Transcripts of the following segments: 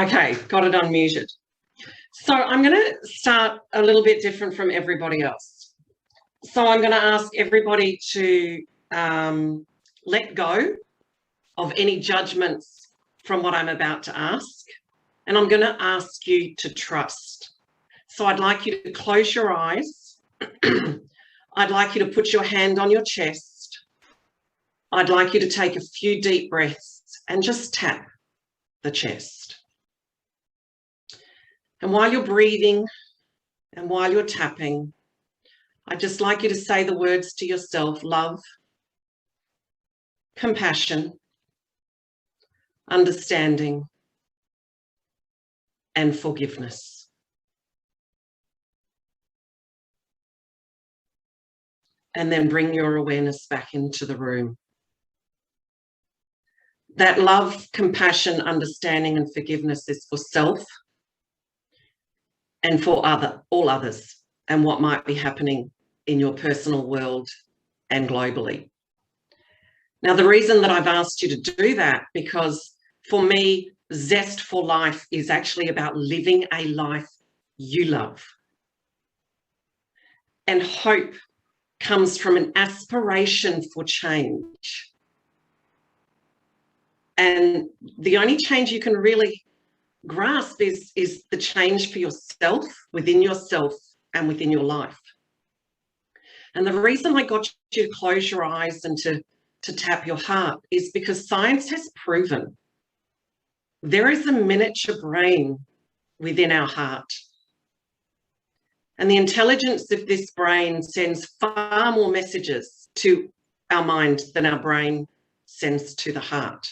Okay, got it unmuted. So I'm going to start a little bit different from everybody else. So I'm going to ask everybody to let go of any judgments from what I'm about to ask. And I'm going to ask you to trust. So I'd like you to close your eyes. I'd like you to put your hand on your chest. I'd like you to take a few deep breaths and just tap the chest. And while you're breathing and while you're tapping, I'd just like you to say the words to yourself: love, compassion, understanding, and forgiveness. And then bring your awareness back into the room. That love, compassion, understanding, and forgiveness is for self and for all others, and what might be happening in your personal world and globally. Now, the reason that I've asked you to do that, because for me, Zest for Life is actually about living a life you love. And hope comes from an aspiration for change. And the only change you can really grasp is the change for yourself, within yourself and within your life. And the reason I got you to close your eyes and to tap your heart is because science has proven there is a miniature brain within our heart. And the intelligence of this brain sends far more messages to our mind than our brain sends to the heart.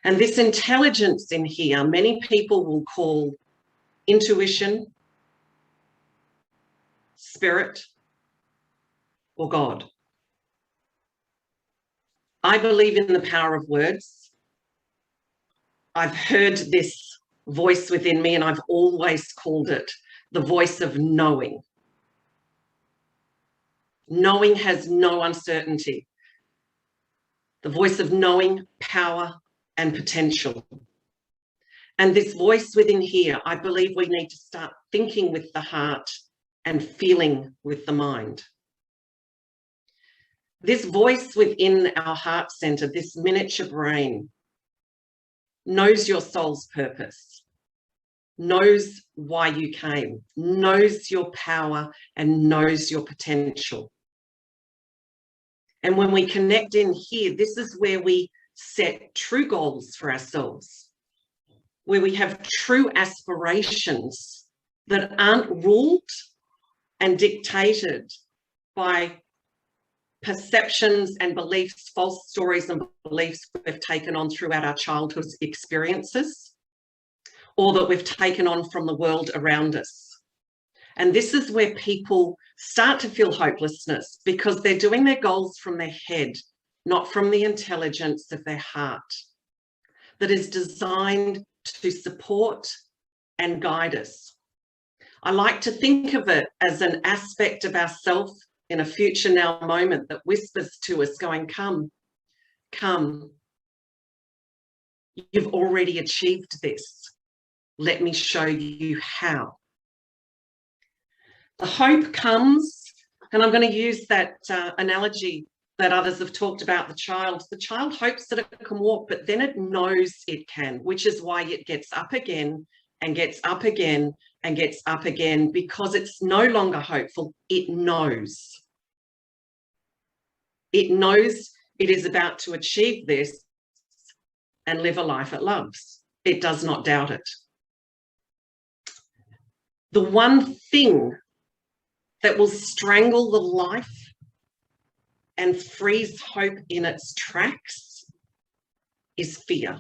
And this intelligence in here, many people will call intuition, spirit, or God. I believe in the power of words. I've heard this voice within me, and I've always called it the voice of knowing. Knowing has no uncertainty. The voice of knowing, power, and potential. And this voice within here, I believe we need to start thinking with the heart and feeling with the mind. This voice within our heart center, this miniature brain, knows your soul's purpose, knows why you came, knows your power, and knows your potential. And when we connect in here, this is where we set true goals for ourselves, where we have true aspirations that aren't ruled and dictated by perceptions and beliefs, false stories and beliefs we've taken on throughout our childhood experiences, or that we've taken on from the world around us. And this is where people start to feel hopelessness, because they're doing their goals from their head, not from the intelligence of their heart, that is designed to support and guide us. I like to think of it as an aspect of ourself in a future now moment that whispers to us going, come, come. You've already achieved this. Let me show you how. The hope comes, and I'm going to use that analogy that others have talked about, the child. The child hopes that it can walk, but then it knows it can, which is why it gets up again and gets up again and gets up again, because it's no longer hopeful. It knows. It knows it is about to achieve this and live a life it loves. It does not doubt it. The one thing that will strangle the life and freeze hope in its tracks is fear.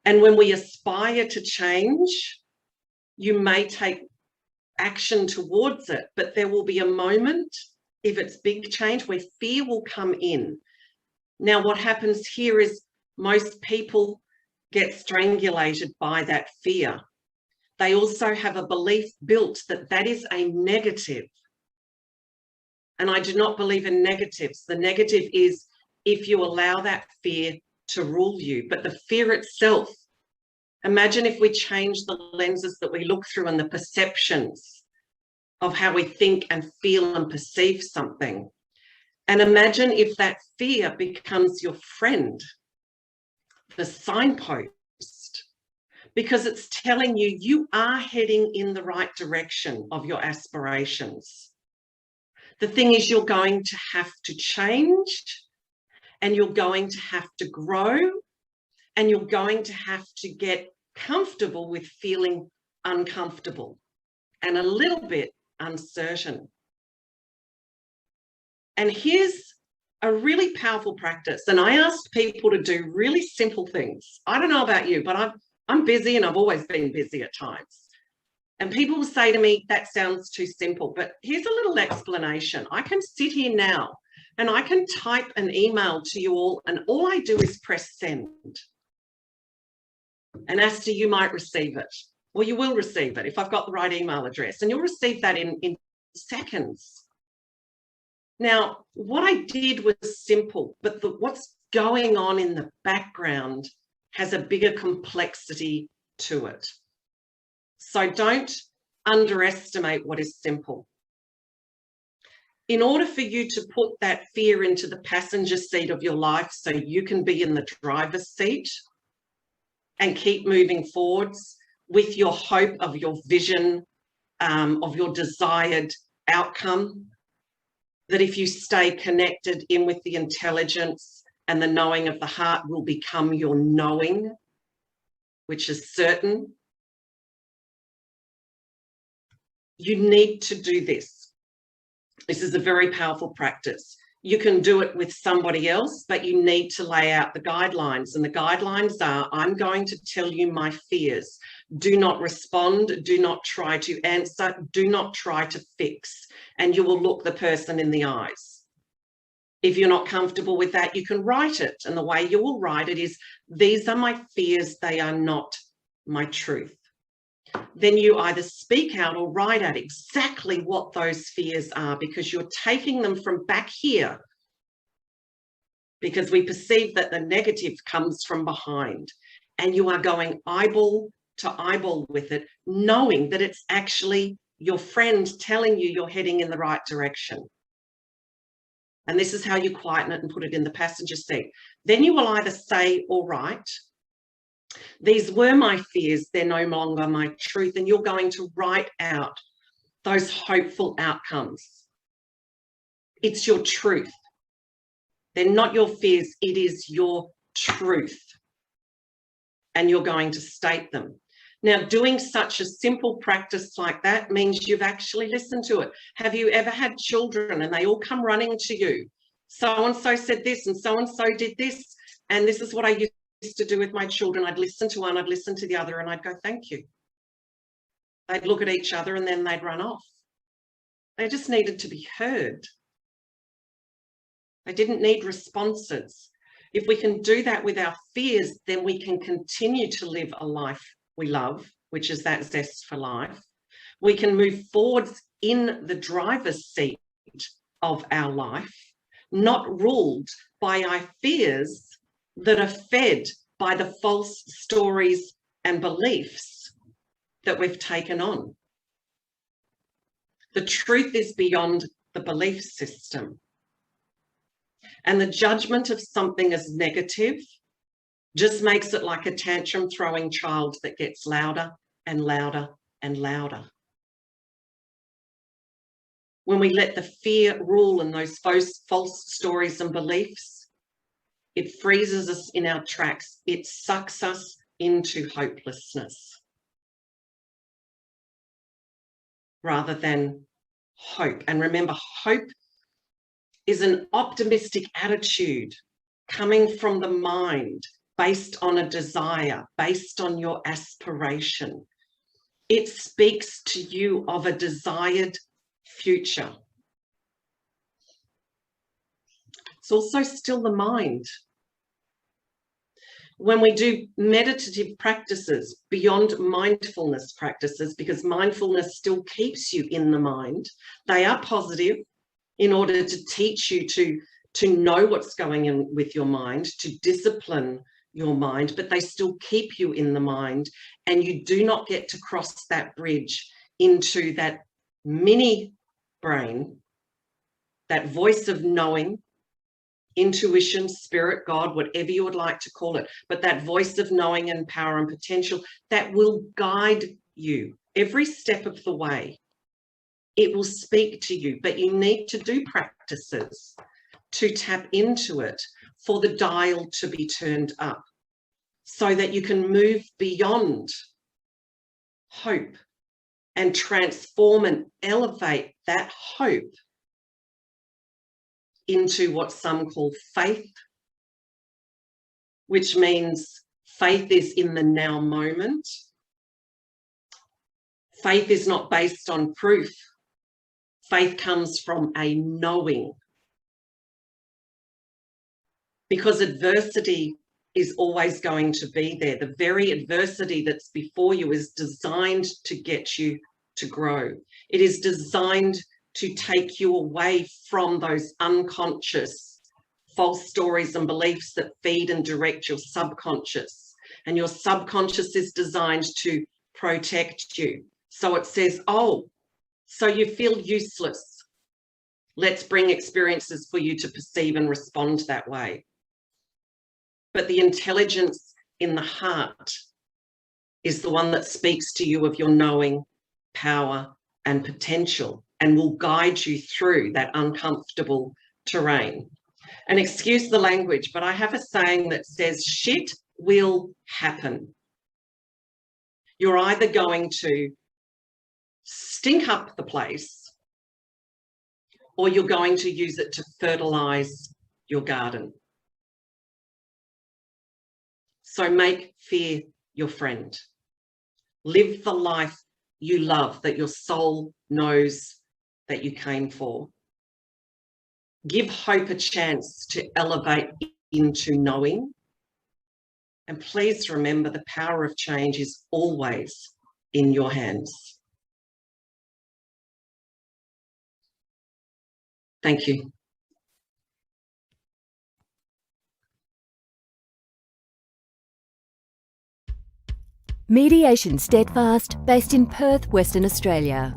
And when we aspire to change, you may take action towards it, but there will be a moment, if it's big change, where fear will come in. Now, what happens here is most people get strangulated by that fear. They also have a belief built that that is a negative. And I do not believe in negatives. The negative is if you allow that fear to rule you, but the fear itself. Imagine if we change the lenses that we look through and the perceptions of how we think and feel and perceive something. And imagine if that fear becomes your friend, the signpost, because it's telling you you are heading in the right direction of your aspirations. The thing is, you're going to have to change, and you're going to have to grow, and you're going to have to get comfortable with feeling uncomfortable and a little bit uncertain. And here's a really powerful practice. And I asked people to do really simple things. I don't know about you, but I'm busy, and I've always been busy at times. And people will say to me, that sounds too simple. But here's a little explanation. I can sit here now and I can type an email to you all, and all I do is press send. And Asta, you might receive it, or you will receive it if I've got the right email address, and you'll receive that in seconds. Now, what I did was simple, but what's going on in the background has a bigger complexity to it. So don't underestimate what is simple. In order for you to put that fear into the passenger seat of your life so you can be in the driver's seat and keep moving forwards with your hope of your vision, of your desired outcome, that if you stay connected in with the intelligence and the knowing of the heart will become your knowing, which is certain. You need to do this. This is a very powerful practice. You can do it with somebody else, but you need to lay out the guidelines. And the guidelines are, I'm going to tell you my fears. Do not respond. Do not try to answer. Do not try to fix. And you will look the person in the eyes. If you're not comfortable with that, you can write it. And the way you will write it is, these are my fears. They are not my truth. Then you either speak out or write out exactly what those fears are, because you're taking them from back here, because we perceive that the negative comes from behind, and you are going eyeball to eyeball with it, knowing that it's actually your friend telling you you're heading in the right direction. And this is how you quieten it and put it in the passenger seat. Then you will either say or write, these were my fears, they're no longer my truth. And you're going to write out those hopeful outcomes. It's your truth. They're not your fears, it is your truth. And you're going to state them. Now, doing such a simple practice like that means you've actually listened to it. Have you ever had children and they all come running to you? So-and-so said this and so-and-so did this. And this is what I used to do with my children. I'd listen to one, I'd listen to the other, and I'd go, thank you. They'd look at each other and then they'd run off. They just needed to be heard. They didn't need responses. If we can do that with our fears, then we can continue to live a life we love, which is that zest for life. We can move forwards in the driver's seat of our life, not ruled by our fears that are fed by the false stories and beliefs that we've taken on. The truth is beyond the belief system. And the judgment of something as negative just makes it like a tantrum throwing child that gets louder and louder and louder. When we let the fear rule and those false stories and beliefs, it freezes us in our tracks. It sucks us into hopelessness rather than hope. And remember, hope is an optimistic attitude coming from the mind, based on a desire, based on your aspiration. It speaks to you of a desired future. It's also still the mind. When we do meditative practices beyond mindfulness practices, because mindfulness still keeps you in the mind, they are positive in order to teach you to to know what's going on with your mind, to discipline your mind, but they still keep you in the mind, and you do not get to cross that bridge into that mini brain, that voice of knowing, intuition, spirit, God, whatever you would like to call it, but that voice of knowing and power and potential that will guide you every step of the way. It will speak to you, but you need to do practices to tap into it for the dial to be turned up so that you can move beyond hope and transform and elevate that hope into what some call faith, which means faith is in the now moment. Faith is not based on proof. Faith comes from a knowing. Because adversity is always going to be there. The very adversity that's before you is designed to get you to grow. It is designed to take you away from those unconscious false stories and beliefs that feed and direct your subconscious. And your subconscious is designed to protect you. So it says, oh, so you feel useless. Let's bring experiences for you to perceive and respond that way. But the intelligence in the heart is the one that speaks to you of your knowing, power, and potential, and will guide you through that uncomfortable terrain. And excuse the language, but I have a saying that says, shit will happen. You're either going to stink up the place, or you're going to use it to fertilize your garden. So make fear your friend. Live the life you love, that your soul knows that you came for. Give hope a chance to elevate into knowing. And please remember, the power of change is always in your hands. Thank you. Mediation Steadfast, based in Perth, Western Australia.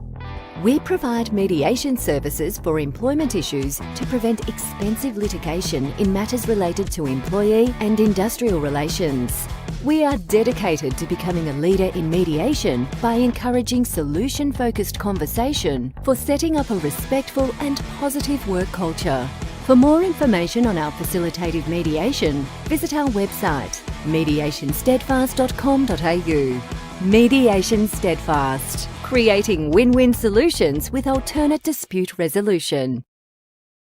We provide mediation services for employment issues to prevent expensive litigation in matters related to employee and industrial relations. We are dedicated to becoming a leader in mediation by encouraging solution-focused conversation for setting up a respectful and positive work culture. For more information on our facilitated mediation, visit our website mediationsteadfast.com.au. Mediation Steadfast, creating win-win solutions with alternate dispute resolution.